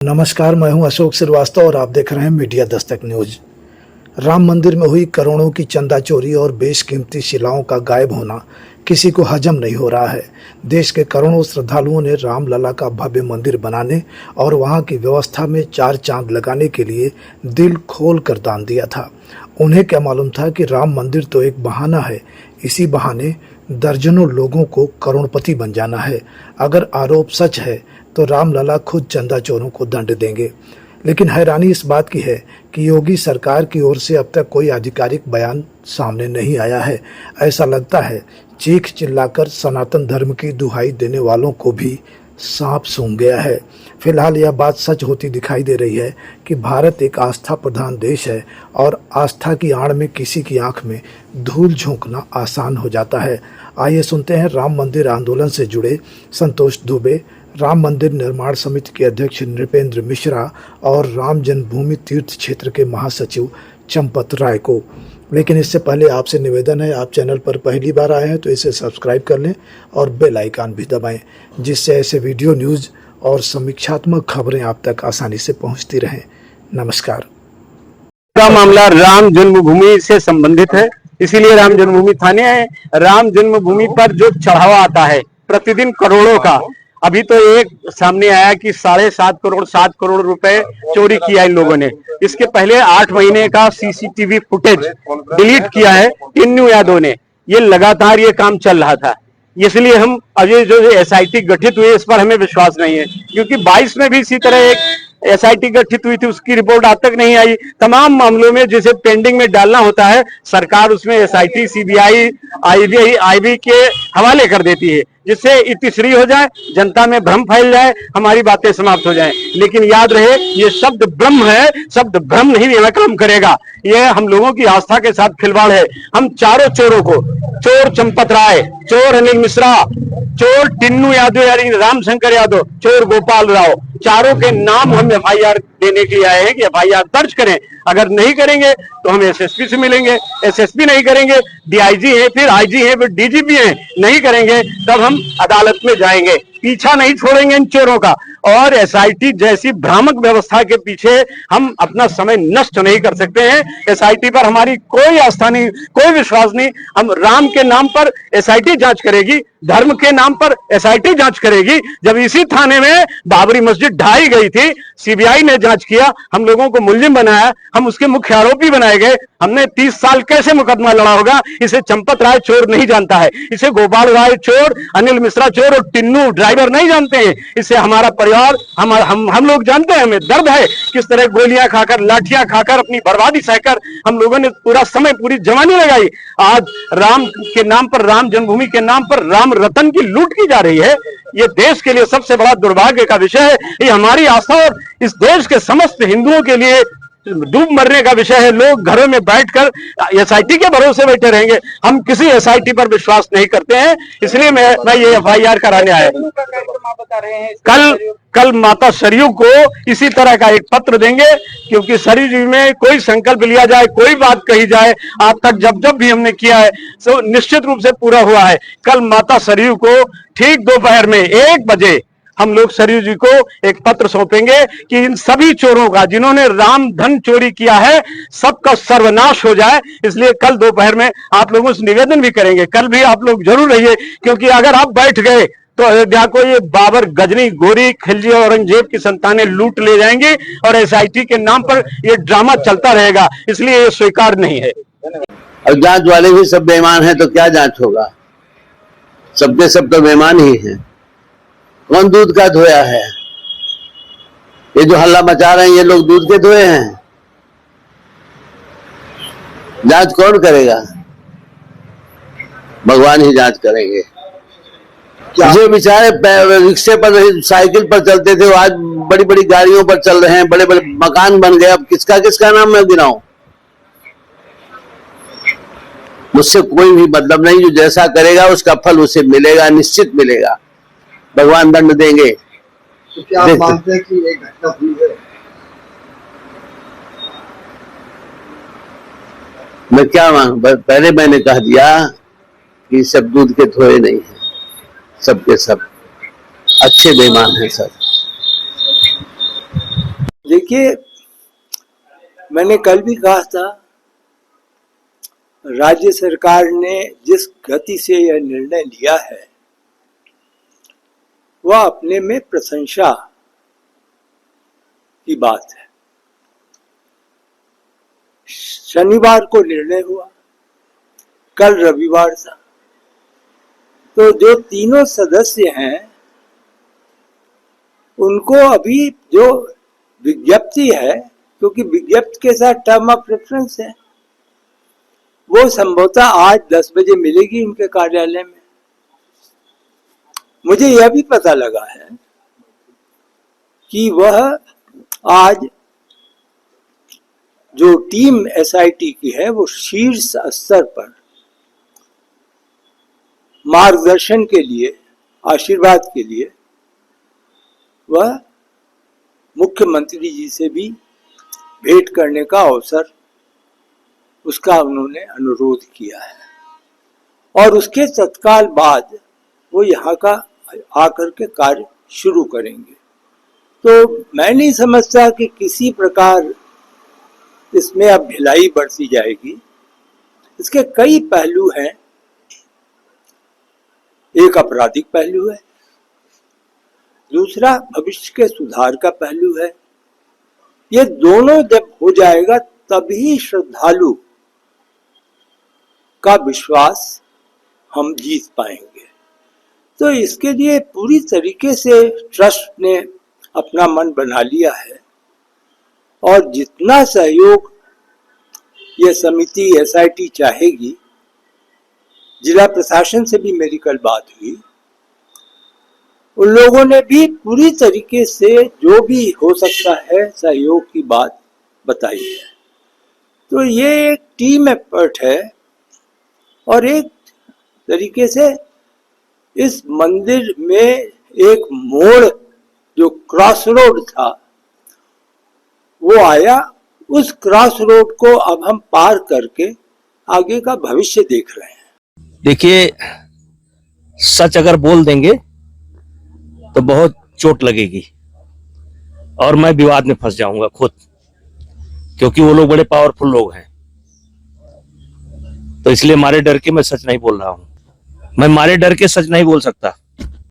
नमस्कार, मैं हूं अशोक श्रीवास्तव और आप देख रहे हैं मीडिया दस्तक न्यूज। राम मंदिर में हुई करोड़ों की चंदा चोरी और बेशकीमती शिलाओं का गायब होना किसी को हजम नहीं हो रहा है। देश के करोड़ों श्रद्धालुओं ने रामलला का भव्य मंदिर बनाने और वहां की व्यवस्था में चार चांद लगाने के लिए दिल खोल कर दान दिया था। उन्हें क्या मालूम था कि राम मंदिर तो एक बहाना है, इसी बहाने दर्जनों लोगों को करोड़पति बन जाना है। अगर आरोप सच है तो रामलला खुद चंदा चोरों को दंड देंगे। लेकिन हैरानी इस बात की है कि योगी सरकार की ओर से अब तक कोई आधिकारिक बयान सामने नहीं आया है। ऐसा लगता है चीख चिल्लाकर सनातन धर्म की दुहाई देने वालों को भी सांप सूंघ गया है। फिलहाल यह बात सच होती दिखाई दे रही है कि भारत एक आस्था प्रधान देश है और आस्था की आड़ में किसी की आंख में धूल झोंकना आसान हो जाता है। आइए सुनते हैं राम मंदिर आंदोलन से जुड़े संतोष दुबे, राम मंदिर निर्माण समिति के अध्यक्ष नृपेंद्र मिश्रा और राम जन्मभूमि तीर्थ क्षेत्र के महासचिव चंपत राय को। लेकिन इससे पहले आपसे निवेदन है, आप चैनल पर पहली बार आए हैं तो इसे सब्सक्राइब कर लें और बेल आइकन भी दबाएं, जिससे ऐसे वीडियो न्यूज़ और समीक्षात्मक खबरें आप तक आसानी से पहुंचती रहें। नमस्कार। का मामला राम जन्मभूमि से संबंधित है, इसीलिए राम जन्मभूमि थाने आए। राम जन्मभूमि पर जो चढ़ावा आता है प्रतिदिन करोड़ों का, अभी तो एक सामने आया कि 7.5 करोड़ रुपए चोरी किया इन लोगों ने। इसके पहले 8 महीने का सीसीटीवी फुटेज डिलीट किया है इन्नू यादव ने। ये लगातार ये काम चल रहा था, इसलिए हम अजय जो एसआईटी गठित हुई इस पर हमें विश्वास नहीं है, क्योंकि 22 में भी इसी तरह एक एसआईटी गठित हुई थी, उसकी रिपोर्ट आज तक नहीं आई। तमाम मामलों में जिसे पेंडिंग में डालना होता है सरकार उसमें एसआईटी, सीबीआई, आईबी के हवाले कर देती है, जिससे इतिश्री हो जाए, जनता में भ्रम फैल जाए, हमारी बातें समाप्त हो जाएं। लेकिन याद रहे ये शब्द ब्रह्म है, शब्द भ्रम नहीं यह काम करेगा। ये हम लोगों की आस्था के साथ खिलवाड़ है। हम चारों चोरों को, चोर चंपत राय, चोर अनिल मिश्रा, चोर टिन्नू यादव यानी रामशंकर यादव, चोर गोपाल राव, चारों के नाम हम एफआईआर देने के लिए आए हैं कि एफआईआर दर्ज करें। अगर नहीं करेंगे तो हम एसएसपी से मिलेंगे, एसएसपी नहीं करेंगे, डीआईजी है, फिर आईजी है, फिर डीजीपी है, नहीं करेंगे तब हम अदालत में जाएंगे। पीछा नहीं छोड़ेंगे इन चोरों का। और एसआईटी जैसी भ्रामक व्यवस्था के पीछे हम अपना समय नष्ट नहीं कर सकते हैं। एसआईटी पर हमारी कोई आस्था नहीं, कोई विश्वास नहीं। हम राम के नाम पर एसआईटी जांच करेगी, धर्म के नाम पर एसआईटी जांच करेगी। जब इसी थाने में बाबरी मस्जिद ढाई गई थी, सीबीआई ने जांच किया, हम लोगों को मुलजिम बनाया, हम उसके मुख्य आरोपी बनाए गए। हमने 30 साल कैसे मुकदमा लड़ा होगा? इसे चंपत राय चोर नहीं जानता है, इसे गोपाल राय चोर, अनिल मिश्रा चोर और टिन्नू ड्राइवर नहीं जानते हैं। इसे हमारा परिवार, हम लोग जानते हैं। हमें दर्द है किस तरह गोलियां खाकर, लाठियां खाकर, अपनी बर्बादी सहकर हम लोगों ने पूरा समय, पूरी जवानी लगाई। आज राम के नाम पर, राम जन्मभूमि के नाम पर राम रतन की लूट की जा रही है। ये देश के लिए सबसे बड़ा दुर्भाग्य का विषय है। ये हमारी आस्था और इस देश के समस्त हिंदुओं के लिए डूब मरने का विषय है। लोग घरों में बैठकर एसआईटी के भरोसे बैठे रहेंगे। हम किसी एसआईटी पर विश्वास नहीं करते हैं, इसलिए मैं ये एफआईआर कराने आया। कल माता सरयू को इसी तरह का एक पत्र देंगे, क्योंकि सरयू जी में कोई संकल्प लिया जाए, कोई बात कही जाए, आज तक जब भी हमने किया है तो निश्चित रूप से पूरा हुआ है। कल माता सरयू को ठीक दोपहर में 1 बजे हम लोग सरयू जी को एक पत्र सौंपेंगे कि इन सभी चोरों का, जिन्होंने राम धन चोरी किया है, सबका सर्वनाश हो जाए। इसलिए कल दोपहर में आप लोगों से निवेदन भी करेंगे। कल भी आप लोग जरूर रहिए, क्योंकि अगर आप बैठ गए तो अयोध्या को ये बाबर, गजनी, गोरी, खिलजी और औरंगजेब की संतानें लूट ले जाएंगे और एसआईटी के नाम पर ये ड्रामा चलता रहेगा। इसलिए ये स्वीकार नहीं है। अब जांच वाले भी सब बेईमान हैं तो क्या जांच होगा? सबके सब तो बेईमान ही हैं। कौन दूध का धोया है? ये जो हल्ला मचा रहे हैं ये लोग दूध के धोए हैं? जांच कौन करेगा? भगवान ही जांच करेंगे। जो बेचारे रिक्शे पर, साइकिल पर चलते थे, वो आज बड़ी बड़ी गाड़ियों पर चल रहे हैं, बड़े बड़े मकान बन गए। अब किसका किसका नाम मैं गिनाऊं? मुझसे कोई भी मतलब नहीं। जो जैसा करेगा उसका फल उसे मिलेगा, निश्चित मिलेगा। भगवान दंड देंगे। तो क्या आप मानते हैं कि ये घटना हुई है? मैं क्या मांग, पहले मैंने कह दिया कि सब दूध के धोए नहीं है, सबके सब अच्छे बेईमान हैं सर। देखिए, मैंने कल भी कहा था, राज्य सरकार ने जिस गति से यह निर्णय लिया है वह अपने में प्रशंसा की बात है। शनिवार को निर्णय हुआ, कल रविवार था, तो जो तीनों सदस्य हैं उनको अभी जो विज्ञप्ति है, क्योंकि विज्ञप्ति के साथ टर्म ऑफ रेफरेंस है, वो संभवतः आज 10 बजे मिलेगी उनके कार्यालय में। मुझे यह भी पता लगा है कि वह आज जो टीम एसआईटी की है वो शीर्ष स्तर पर मार्गदर्शन के लिए, आशीर्वाद के लिए वह मुख्यमंत्री जी से भी भेंट करने का अवसर, उसका उन्होंने अनुरोध किया है और उसके तत्काल बाद वो यहाँ का आकर के कार्य शुरू करेंगे। तो मैं नहीं समझता कि किसी प्रकार इसमें अब ढिलाई बरती जाएगी। इसके कई पहलू हैं। एक आपराधिक पहलू है, दूसरा भविष्य के सुधार का पहलू है। ये दोनों जब हो जाएगा तभी श्रद्धालु का विश्वास हम जीत पाएंगे। तो इसके लिए पूरी तरीके से ट्रस्ट ने अपना मन बना लिया है और जितना सहयोग ये समिति एसआईटी चाहेगी, जिला प्रशासन से भी मेरी कल बात हुई, उन लोगों ने भी पूरी तरीके से जो भी हो सकता है सहयोग की बात बताई है। तो ये एक टीम एफर्ट है और एक तरीके से इस मंदिर में एक मोड़, जो क्रॉस रोड था, वो आया। उस क्रॉस रोड को अब हम पार करके आगे का भविष्य देख रहे हैं। देखिए, सच अगर बोल देंगे तो बहुत चोट लगेगी और मैं विवाद में फंस जाऊंगा खुद, क्योंकि वो लोग बड़े पावरफुल लोग हैं। तो इसलिए मारे डर के मैं सच नहीं बोल रहा हूं। मैं मारे डर के सच नहीं बोल सकता।